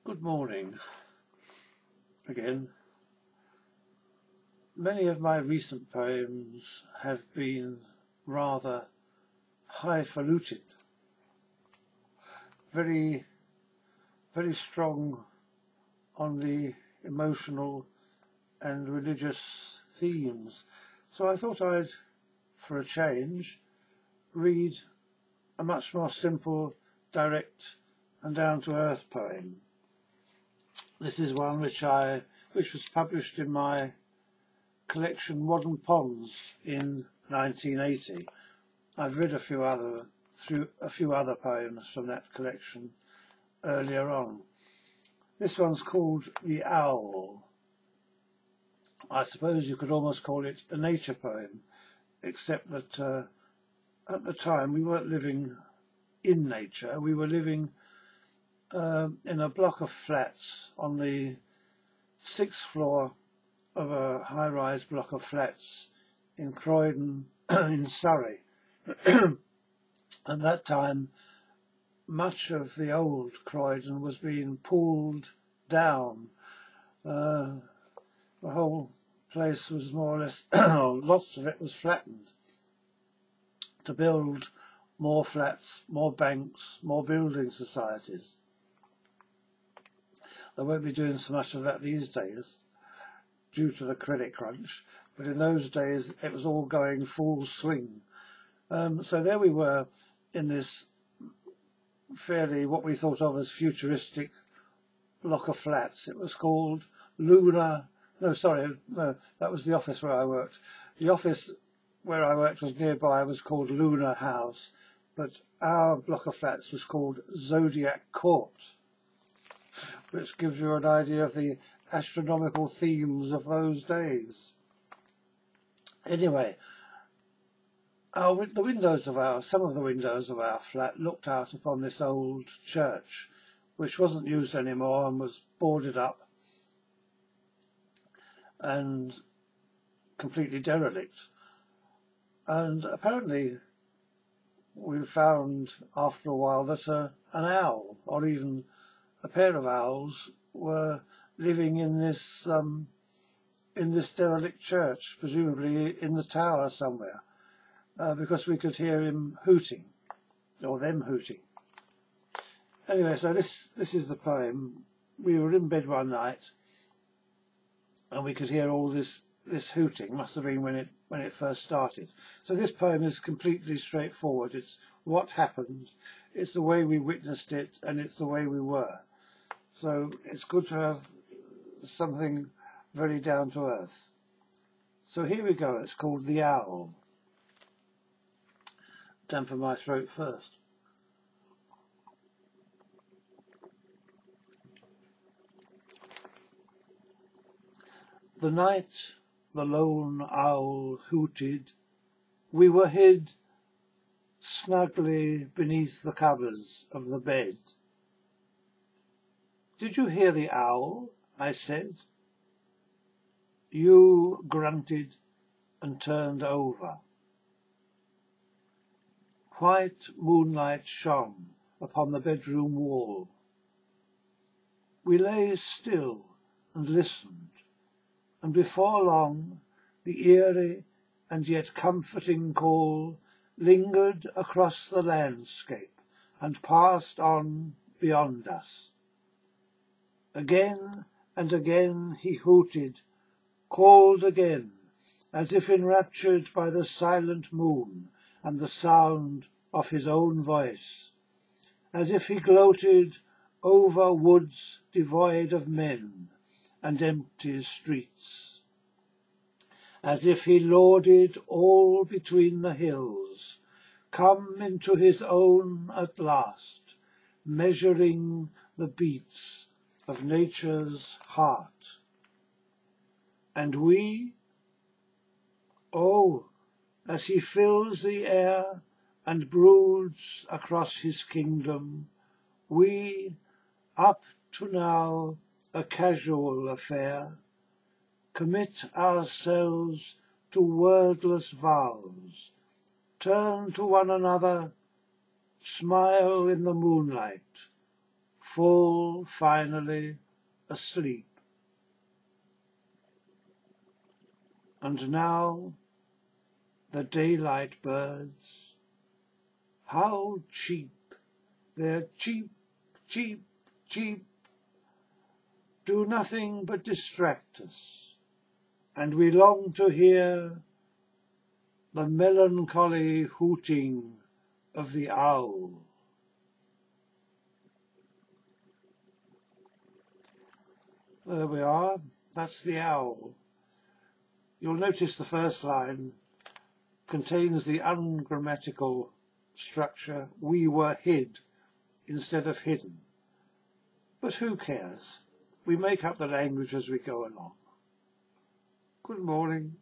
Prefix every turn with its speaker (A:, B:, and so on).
A: Good morning again. Many of my recent poems have been rather highfalutin, very strong on the emotional and religious themes. So I thought I'd, for a change, read a much more simple, direct and down-to-earth poem. This is one which was published in my collection Modern Ponds in 1980. I've read a few other poems from that collection earlier on. This one's called The Owl. I suppose you could almost call it a nature poem, except that at the time we weren't living in nature. We were living in a block of flats on the 6th floor of a high-rise block of flats in Croydon in Surrey. At that time, much of the old Croydon was being pulled down. The whole place was more or less, lots of it was flattened to build more flats, more banks, more building societies. They won't be doing so much of that these days due to the credit crunch, but in those days it was all going full swing. So there we were in this fairly what we thought of as futuristic block of flats. It was called that was the office where I worked. The office where I worked was nearby, was called Lunar House, but our block of flats was called Zodiac Court, which gives you an idea of the astronomical themes of those days. Anyway, some of the windows of our flat looked out upon this old church, which wasn't used anymore and was boarded up and completely derelict. And apparently we found after a while that an owl, or even a pair of owls, were living in this derelict church, presumably in the tower somewhere, because we could hear him hooting, or them hooting. Anyway, so this is the poem. We were in bed one night, and we could hear all this hooting. Must have been when it first started. So this poem is completely straightforward. It's what happened, it's the way we witnessed it, and it's the way we were. So it's good to have something very down to earth. So here we go. It's called The Owl. Dampen my throat first. The night the lone owl hooted, we were hid snugly beneath the covers of the bed. "Did you hear the owl?" I said. You grunted and turned over. White moonlight shone upon the bedroom wall. We lay still and listened, and before long the eerie and yet comforting call lingered across the landscape and passed on beyond us. Again and again he hooted, called again, as if enraptured by the silent moon and the sound of his own voice, as if he gloated over woods devoid of men and empty streets, as if he lauded all between the hills, come into his own at last, measuring the beats of nature's heart. And we, oh, as he fills the air and broods across his kingdom, we, up to now a casual affair, commit ourselves to wordless vows, turn to one another, smile in the moonlight, fall finally asleep. And now the daylight birds, how cheap, they're cheap, cheap, cheap, do nothing but distract us, and we long to hear the melancholy hooting of the owl. There we are, that's the owl. You'll notice the first line contains the ungrammatical structure, we were hid instead of hidden. But who cares? We make up the language as we go along. Good morning.